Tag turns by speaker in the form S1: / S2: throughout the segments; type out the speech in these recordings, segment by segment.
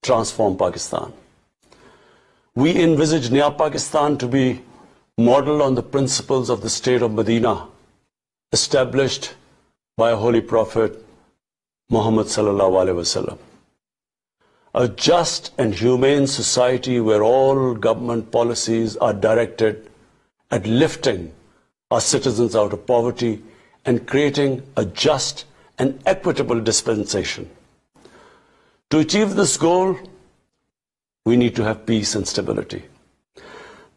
S1: transform Pakistan. We envisage Naya Pakistan to be modeled on the principles of the state of Medinہ, established by a holy prophet, Muhammad sallallahu alaihi wasallam. A just and humane society where all government policies are directed at lifting our citizens out of poverty and creating a just and equitable dispensation. To achieve this goal, we need to have peace and stability.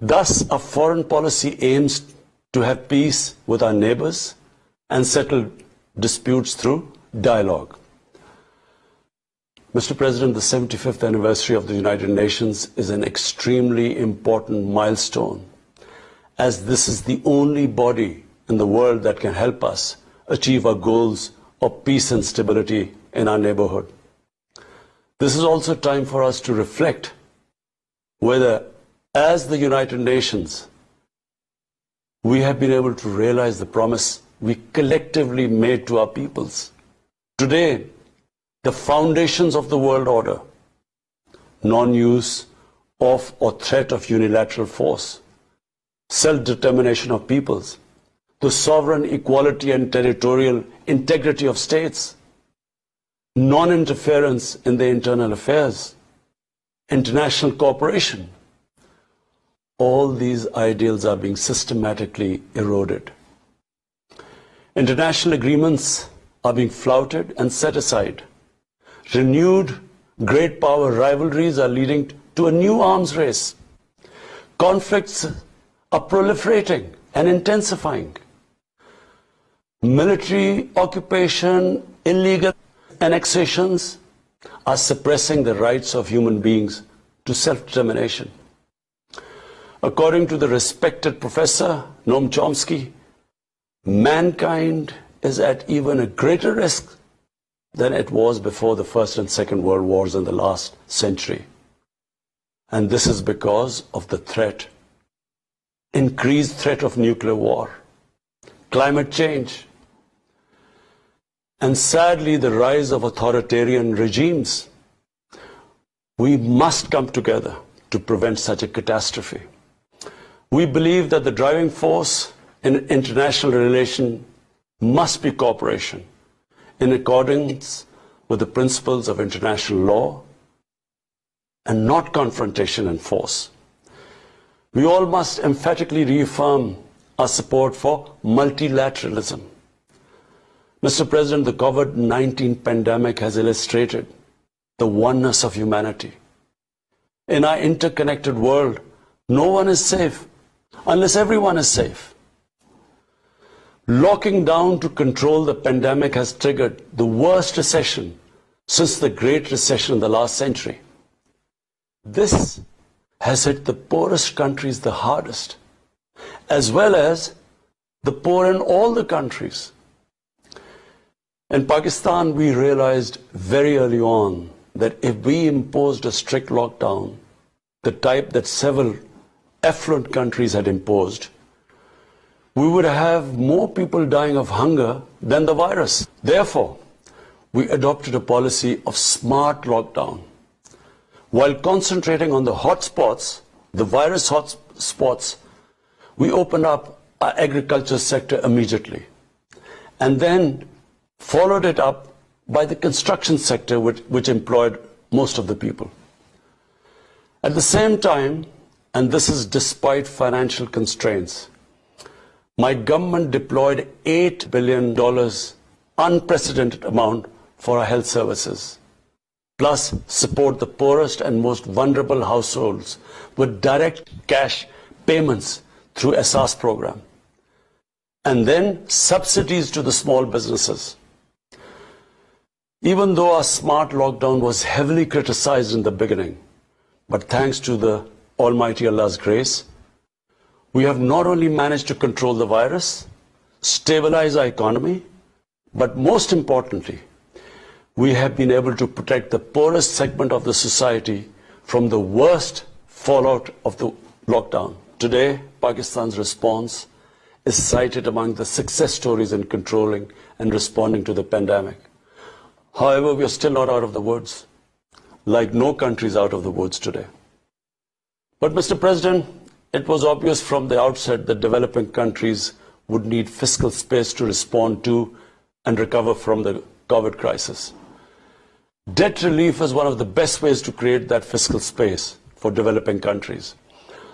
S1: Thus, our foreign policy aims to have peace with our neighbors and settle disputes through dialogue. Mr. President, the 75th anniversary of the United Nations is an extremely important milestone, as this is the only body in the world that can help us achieve our goals of peace and stability in our neighborhood. This is also time for us to reflect whether, as the United Nations, we have been able to realize the promise we collectively made to our peoples. Today, the foundations of the world order, non-use of or threat of unilateral force, self-determination of peoples, the sovereign equality and territorial integrity of states, non-interference in their internal affairs, international cooperation, all these ideals are being systematically eroded. International agreements are being flouted and set aside. Renewed great power rivalries are leading to a new arms race. Conflicts are proliferating and intensifying. Military occupation, illegal annexations are suppressing the rights of human beings to self-determination. According to the respected professor Noam Chomsky, mankind is at even a greater risk than it was before the First and Second World Wars in the last century. And this is because of the threat, increased threat of nuclear war, climate change, and sadly the rise of authoritarian regimes. We must come together to prevent such a catastrophe. We believe that the driving force in international relations must be cooperation, in accordance with the principles of international law and not confrontation and force. We all must emphatically reaffirm our support for multilateralism. Mr. President, the COVID-19 pandemic has illustrated the oneness of humanity. In our interconnected world, no one is safe unless everyone is safe. Locking down to control the pandemic has triggered the worst recession since the Great Recession in the last century. This has hit the poorest countries the hardest, as well as the poor in all the countries. In Pakistan, we realized very early on that if we imposed a strict lockdown, the type that several affluent countries had imposed, we would have more people dying of hunger than the virus. Therefore, we adopted a policy of smart lockdown. While concentrating on the hotspots, the virus hotspots, we opened up our agriculture sector immediately, and then followed it up by the construction sector, which employed most of the people. At the same time, and this is despite financial constraints, my government deployed $8 billion, unprecedented amount, for our health services, plus support the poorest and most vulnerable households with direct cash payments through SARS program, and then subsidies to the small businesses. Even though our smart lockdown was heavily criticized in the beginning, but thanks to the Almighty Allah's grace, we have not only managed to control the virus, stabilize our economy, but most importantly, we have been able to protect the poorest segment of the society from the worst fallout of the lockdown. Today, Pakistan's response is cited among the success stories in controlling and responding to the pandemic. However, we are still not out of the woods. like no countries out of the woods today. But Mr. President, it was obvious from the outset that developing countries would need fiscal space to respond to and recover from the COVID crisis. Debt relief is one of the best ways to create that fiscal space for developing countries.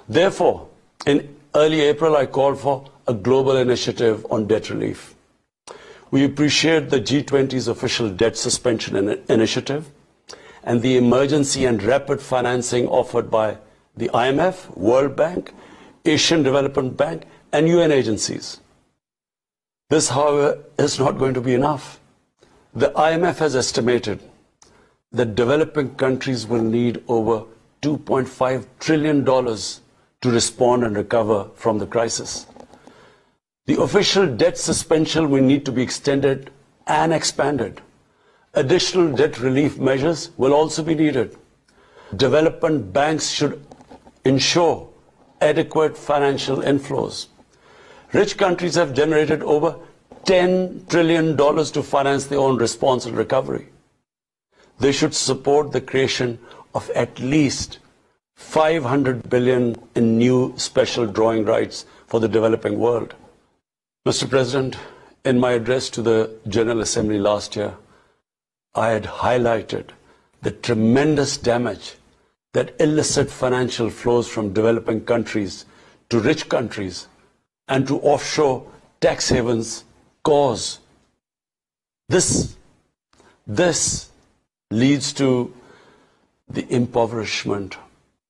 S1: Therefore, in early April, I called for a global initiative on debt relief. We appreciate the G20's official debt suspension initiative and the emergency and rapid financing offered by the IMF, World Bank, Asian Development Bank, and UN agencies. This, however, is not going to be enough. The IMF has estimated that developing countries will need over $2.5 trillion to respond and recover from the crisis. The official debt suspension will need to be extended and expanded. Additional debt relief measures will also be needed. Development banks should ensure adequate financial inflows. Rich countries have generated over $10 trillion to finance their own response and recovery. They should support the creation of at least $500 billion in new special drawing rights for the developing world. Mr. President, in my address to the General Assembly last year, I had highlighted the tremendous damage that illicit financial flows from developing countries to rich countries and to offshore tax havens cause. This leads to the impoverishment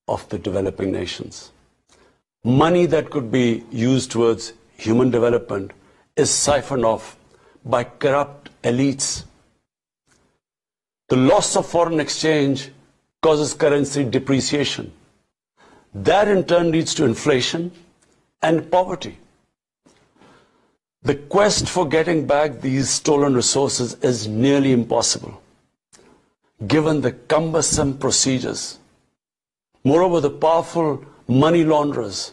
S1: of the developing nations. Money that could be used towards human development is siphoned off by corrupt elites. The loss of foreign exchange causes currency depreciation. That in turn leads to inflation and poverty. The quest for getting back these stolen resources is nearly impossible, given the cumbersome procedures. Moreover, the powerful money launderers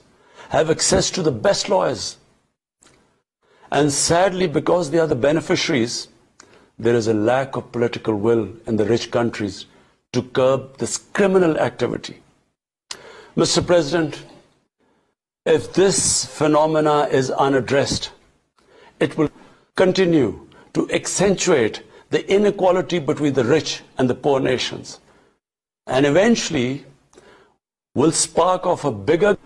S1: have access to the best lawyers. And sadly, because they are the beneficiaries, there is a lack of political will in the rich countries to curb this criminal activity. Mr. President, if this phenomena is unaddressed, it will continue to accentuate the inequality between the rich and the poor nations, and eventually will spark off a bigger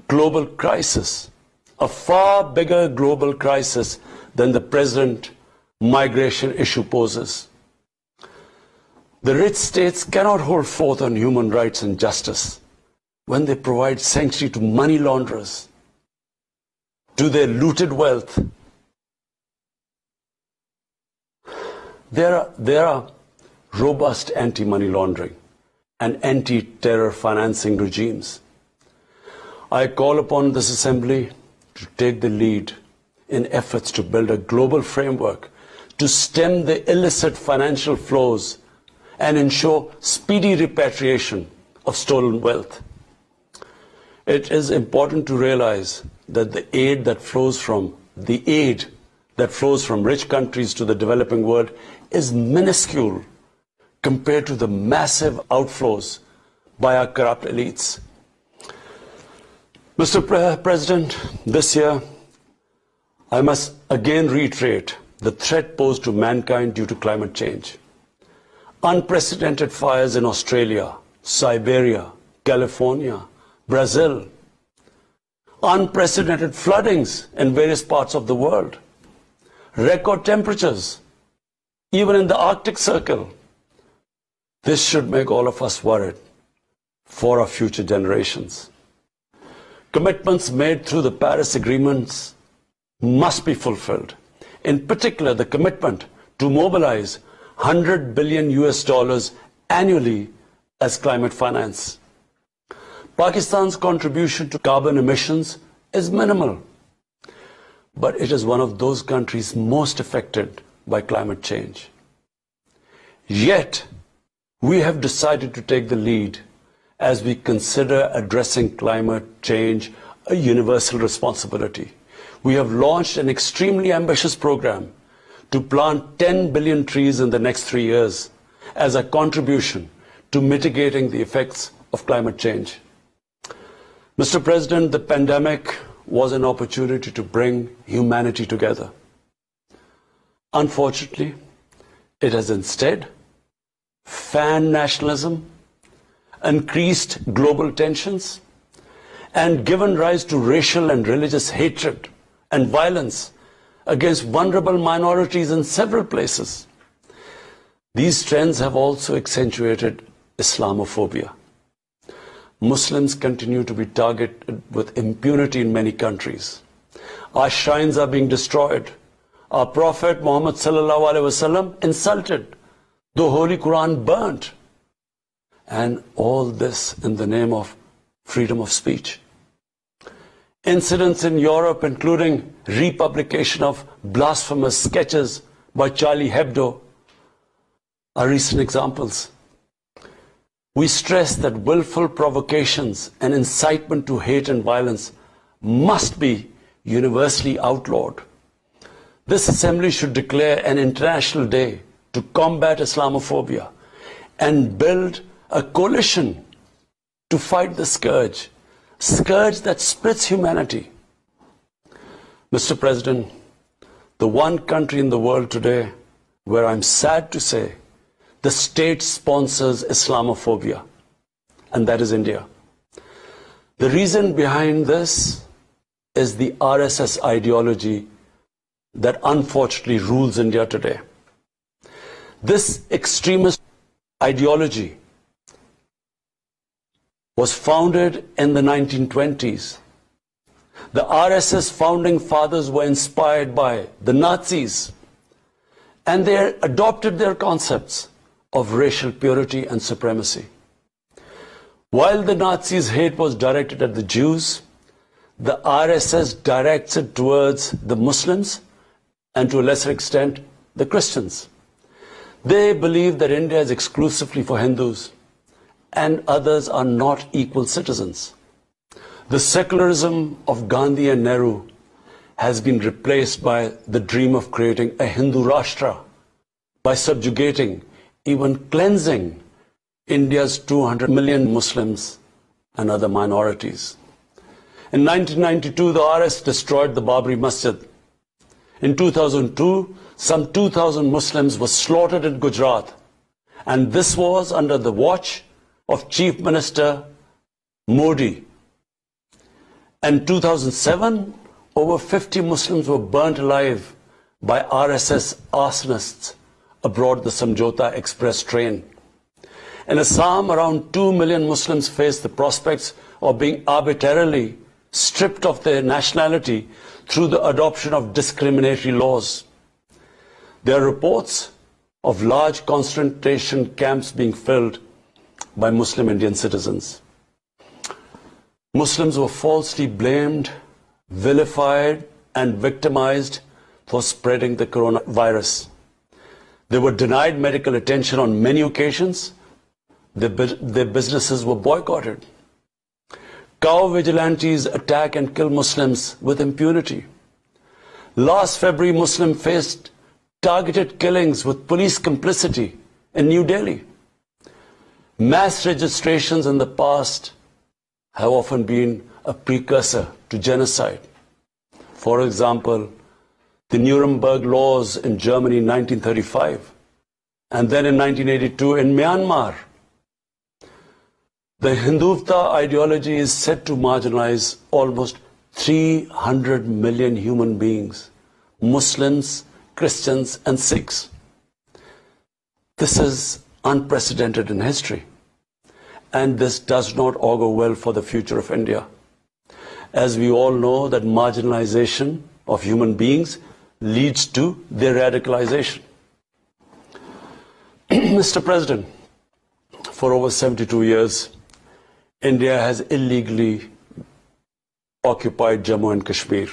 S1: global crisis, a far bigger global crisis than the present migration issue poses. The rich states cannot hold forth on human rights and justice when they provide sanctuary to money launderers, to their looted wealth. There are robust anti-money laundering and anti-terror financing regimes. I call upon this Assembly to take the lead in efforts to build a global framework to stem the illicit financial flows and ensure speedy repatriation of stolen wealth. It is important to realize that the aid that flows from rich countries to the developing world is minuscule compared to the massive outflows by our corrupt elites. Mr. President, this year, I must again reiterate the threat posed to mankind due to climate change. Unprecedented fires in Australia, Siberia, California, Brazil. Unprecedented floodings in various parts of the world. Record temperatures, even in the Arctic Circle. This should make all of us worried for our future generations. Commitments made through the Paris agreements must be fulfilled. In particular, the commitment to mobilize $100 billion annually as climate finance. Pakistan's contribution to carbon emissions is minimal, but it is one of those countries most affected by climate change. Yet, we have decided to take the lead as we consider addressing climate change a universal responsibility. We have launched an extremely ambitious program to plant 10 billion trees in the next 3 years as a contribution to mitigating the effects of climate change. Mr. President, the pandemic was an opportunity to bring humanity together. Unfortunately, it has instead fanned nationalism, increased global tensions, and given rise to racial and religious hatred and violence against vulnerable minorities in several places. These trends have also accentuated Islamophobia. Muslims continue to be targeted with impunity in many countries. Our shrines are being destroyed. Our Prophet Muhammad sallallahu alaihi wasallam insulted. The Holy Quran burnt. And all this in the name of freedom of speech. Incidents in Europe, including republication of blasphemous sketches by Charlie Hebdo, are recent examples. We stress that willful provocations and incitement to hate and violence must be universally outlawed. This assembly should declare an international day to combat Islamophobia and build a coalition to fight the scourge that splits humanity. Mr. President, the one country in the world today where I'm sad to say the state sponsors Islamophobia, and that is India. The reason behind this is the RSS ideology that unfortunately rules India today. This extremist ideology was founded in the 1920s. The RSS founding fathers were inspired by the Nazis, and they adopted their concepts of racial purity and supremacy. While the Nazis' hate was directed at the Jews, the RSS directs it towards the Muslims and to a lesser extent, the Christians. They believe that India is exclusively for Hindus and others are not equal citizens. The secularism of Gandhi and Nehru has been replaced by the dream of creating a Hindu Rashtra by subjugating, even cleansing, India's 200 million Muslims and other minorities. In 1992, the RS destroyed the Babri Masjid. In 2002, some 2,000 Muslims were slaughtered in Gujarat, and this was under the watch of Chief Minister Modi. In 2007, over 50 Muslims were burnt alive by RSS arsonists aboard the Samjhota Express train. In Assam, around 2 million Muslims face the prospects of being arbitrarily stripped of their nationality through the adoption of discriminatory laws. There are reports of large concentration camps being filled by Muslim Indian citizens. Muslims were falsely blamed, vilified, and victimized for spreading the coronavirus. They were denied medical attention on many occasions. Their businesses were boycotted. Cow vigilantes attack and kill Muslims with impunity. Last February, Muslims faced targeted killings with police complicity in New Delhi. Mass registrations in the past have often been a precursor to genocide. For example, the Nuremberg laws in Germany in 1935, and then in 1982 in Myanmar. The Hindutva ideology is said to marginalize almost 300 million human beings, Muslims, Christians, and Sikhs. This is unprecedented in history, and this does not augur well for the future of India. As we all know, that marginalization of human beings leads to their radicalization. Mr. President, for over 72 years, India has illegally occupied Jammu and Kashmir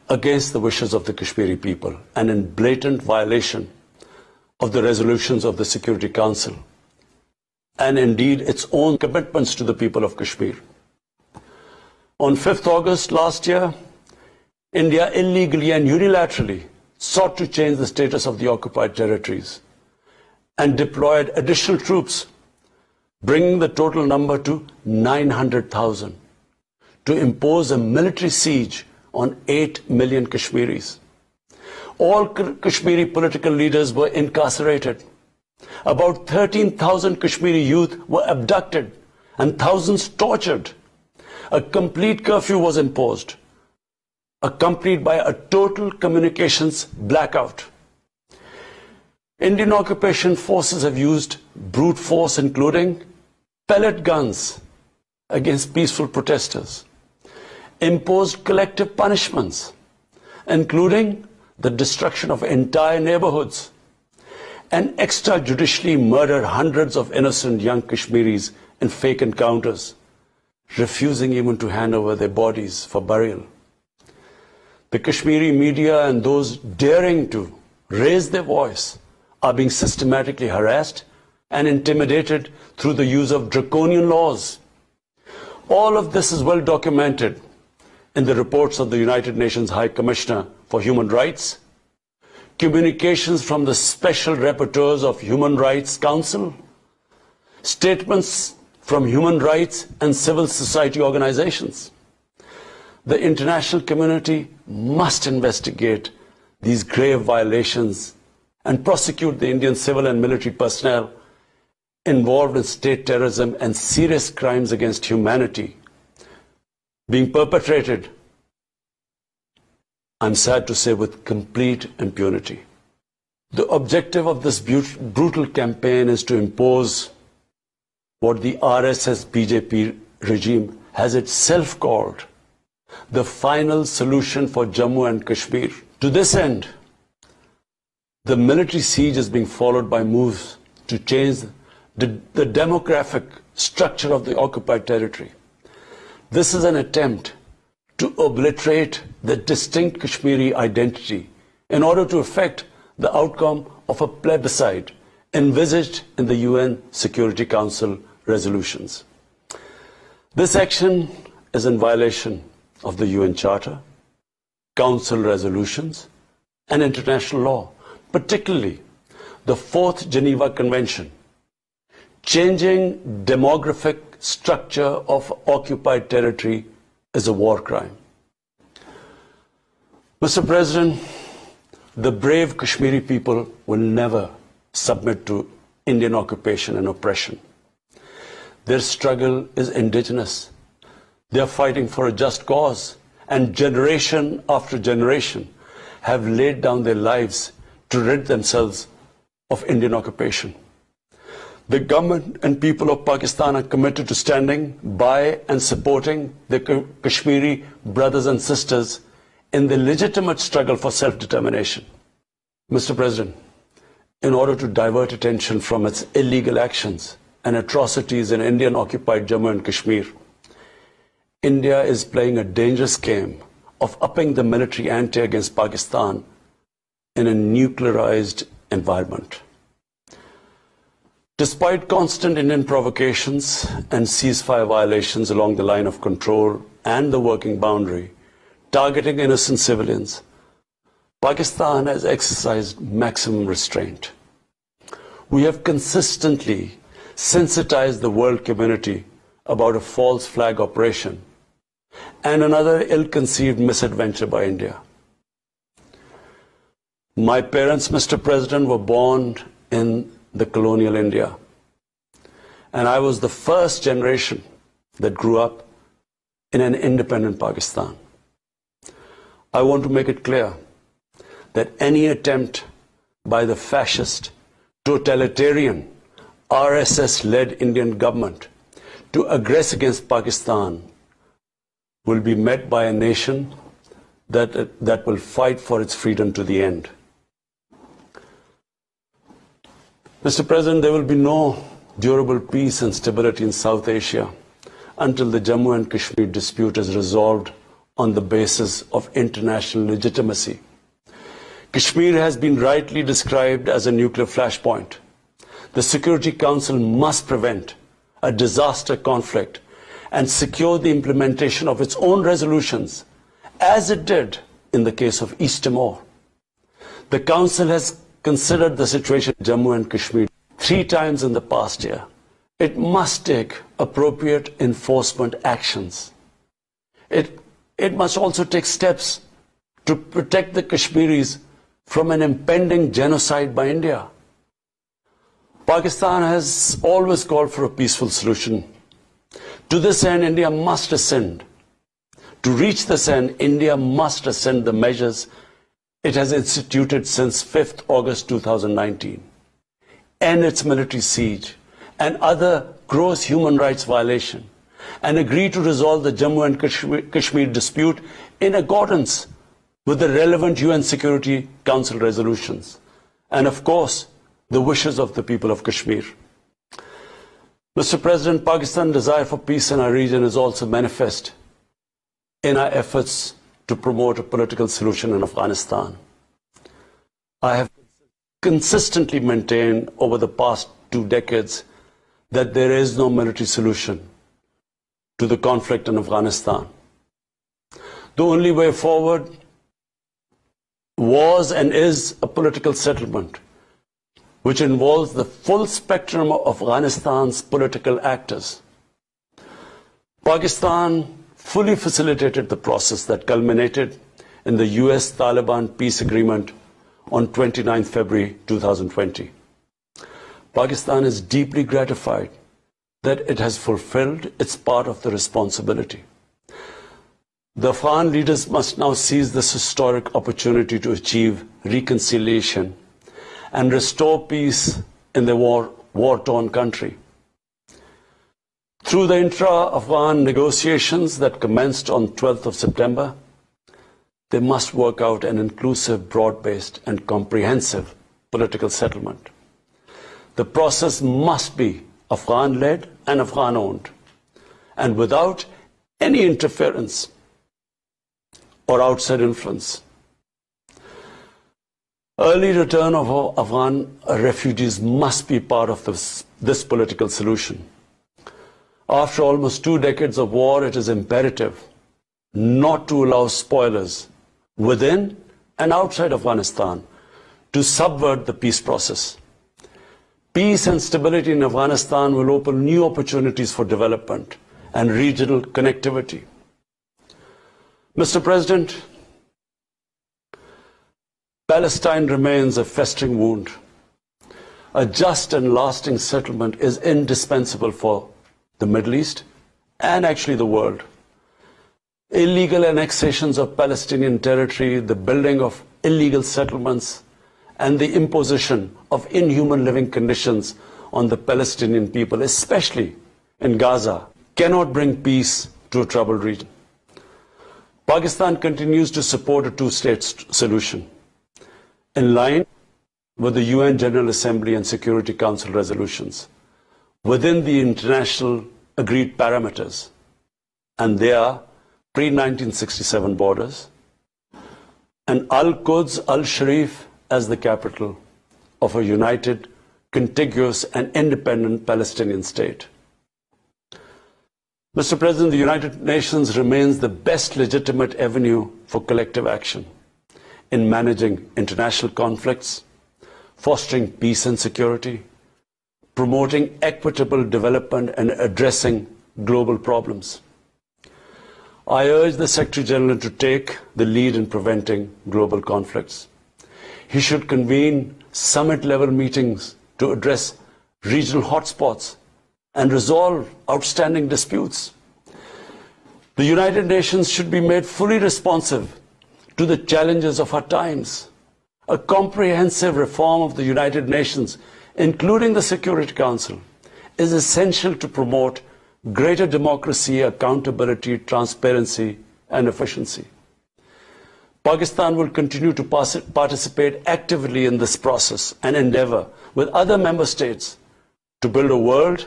S1: against the wishes of the Kashmiri people and in blatant violation of the resolutions of the Security Council and indeed its own commitments to the people of Kashmir. On 5th August last year, India illegally and unilaterally sought to change the status of the occupied territories and deployed additional troops bringing the total number to 900,000, to impose a military siege on 8 million Kashmiris. All Kashmiri political leaders were incarcerated. About 13,000 Kashmiri youth were abducted and thousands tortured. A complete curfew was imposed, accompanied by a total communications blackout. Indian occupation forces have used brute force, including pellet guns against peaceful protesters, imposed collective punishments, including the destruction of entire neighborhoods, and extrajudicially murdered hundreds of innocent young Kashmiris in fake encounters, refusing even to hand over their bodies for burial. The Kashmiri media and those daring to raise their voice are being systematically harassed and intimidated through the use of draconian laws. All of this is well documented in the reports of the United Nations High Commissioner for Human Rights, communications from the Special Rapporteurs of Human Rights Council, statements from human rights and civil society organizations. The international community must investigate these grave violations and prosecute the Indian civil and military personnel involved in state terrorism and serious crimes against humanity being perpetrated, I'm sad to say, with complete impunity. The objective of this brutal campaign is to impose what the RSS BJP regime has itself called the final solution for Jammu and Kashmir. To this end, the military siege is being followed by moves to change the demographic structure of the occupied territory. This is an attempt to obliterate the distinct Kashmiri identity in order to effect the outcome of a plebiscite envisaged in the UN Security Council resolutions. This action is in violation of the UN Charter, Council resolutions, and international law, particularly the 4th Geneva Convention. Changing demographic structure of occupied territory is a war crime. Mr. President, the brave Kashmiri people will never submit to Indian occupation and oppression. Their struggle is indigenous. They are fighting for a just cause, and generation after generation have laid down their lives to rid themselves of Indian occupation. The government and people of Pakistan are committed to standing by and supporting their Kashmiri brothers and sisters in the legitimate struggle for self-determination. Mr. President, in order to divert attention from its illegal actions and atrocities in Indian-occupied Jammu and Kashmir, India is playing a dangerous game of upping the military ante against Pakistan in a nuclearized environment. Despite constant Indian provocations and ceasefire violations along the line of control and the working boundary, targeting innocent civilians, Pakistan has exercised maximum restraint. We have consistently sensitized the world community about a false flag operation and another ill-conceived misadventure by India. My parents, Mr. President, were born in the colonial India, and I was the first generation that grew up in an independent Pakistan. I want to make it clear that any attempt by the fascist, totalitarian, RSS-led Indian government to aggress against Pakistan will be met by a nation that will fight for its freedom to the end. Mr. President, there will be no durable peace and stability in South Asia until the Jammu and Kashmir dispute is resolved on the basis of international legitimacy. Kashmir has been rightly described as a nuclear flashpoint. The Security Council must prevent a disaster conflict and secure the implementation of its own resolutions, as it did in the case of East Timor. The Council has considered the situation in Jammu and Kashmir 3 times in the past year it must take appropriate enforcement actions. It must also take steps to protect the Kashmiris from an impending genocide by India. Pakistan has always called for a peaceful solution. To this end, India must ascend. To reach this end, India must ascend the measures it has instituted since 5th August 2019, end its military siege and other gross human rights violation, and agree to resolve the Jammu and Kashmir dispute in accordance with the relevant UN Security Council resolutions, and of course, the wishes of the people of Kashmir. Mr. President, Pakistan's desire for peace in our region is also manifest in our efforts to promote a political solution in Afghanistan. I have consistently maintained over the past 2 decades that there is no military solution to the conflict in Afghanistan. The only way forward was and is a political settlement which involves the full spectrum of Afghanistan's political actors. Pakistan fully facilitated the process that culminated in the US-Taliban peace agreement on 29 February 2020. Pakistan is deeply gratified that it has fulfilled its part of the responsibility. The Afghan leaders must now seize this historic opportunity to achieve reconciliation and restore peace in the war-torn country. Through the intra-Afghan negotiations that commenced on 12th of September, they must work out an inclusive, broad-based and comprehensive political settlement. The process must be Afghan-led and Afghan-owned, and without any interference or outside influence. Early return of Afghan refugees must be part of this political solution. After almost 2 decades of war, it is imperative not to allow spoilers within and outside Afghanistan to subvert the peace process. Peace and stability in Afghanistan will open new opportunities for development and regional connectivity. Mr. President, Palestine remains a festering wound. A just and lasting settlement is indispensable for the Middle East and actually the world. Illegal annexations of Palestinian territory, the building of illegal settlements, and the imposition of inhuman living conditions on the Palestinian people, especially in Gaza, cannot bring peace to a troubled region. Pakistan continues to support a two-state solution in line with the UN General Assembly and Security Council resolutions within the international agreed parameters, and they are pre-1967 borders and Al-Quds Al-Sharif as the capital of a united, contiguous and independent Palestinian state. Mr. President, the United Nations remains the best legitimate avenue for collective action in managing international conflicts, fostering peace and security, promoting equitable development and addressing global problems. I urge the Secretary General to take the lead in preventing global conflicts. He should convene summit-level meetings to address regional hotspots and resolve outstanding disputes. The United Nations should be made fully responsive to the challenges of our times. A comprehensive reform of the United Nations, including the Security Council, is essential to promote greater democracy, accountability, transparency, and efficiency. Pakistan will continue to participate actively in this process and endeavor with other member states to build a world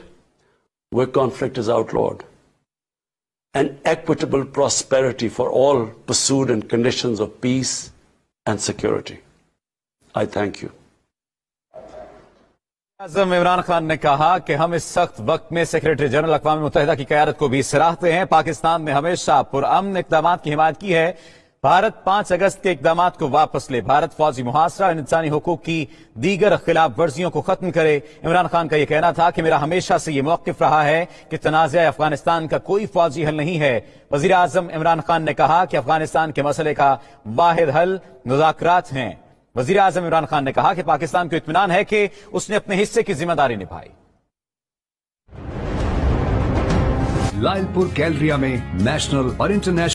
S1: where conflict is outlawed and equitable prosperity for all pursued in conditions of peace and security. I thank you.
S2: आज़म इमरान खान ने कहा कि हम इस सख्त वक्त में secretary general अक़वाम मत्तहिदा की क़यादत को भी सराहते हैं। पाकिस्तान ने हमेशा पुरअमन इक़दामात की हिमायत की है। भारत 5 अगस्त के इकदामात को वापस ले, भारत फौजी मुहासरा और इंसानी हुकूक की दीगर खिलाफ वर्जियों को खत्म करे। इमरान खान का यह कहना था कि मेरा हमेशा से यह मौक़िफ़ रहा है कि तनाज़े अफगानिस्तान का कोई फौजी हल नहीं है। वज़ीर-ए-आज़म इमरान खान ने कहा कि अफगानिस्तान के मसले का वाहिद हल मुज़ाकरात हैं। वज़ीर-ए-आज़म इमरान खान ने कहा कि पाकिस्तान को इत्मीनान है कि उसने अपने हिस्से की जिम्मेदारी निभाई।
S3: लालपुर कैलरिया में नेशनल और इंटरनेशनल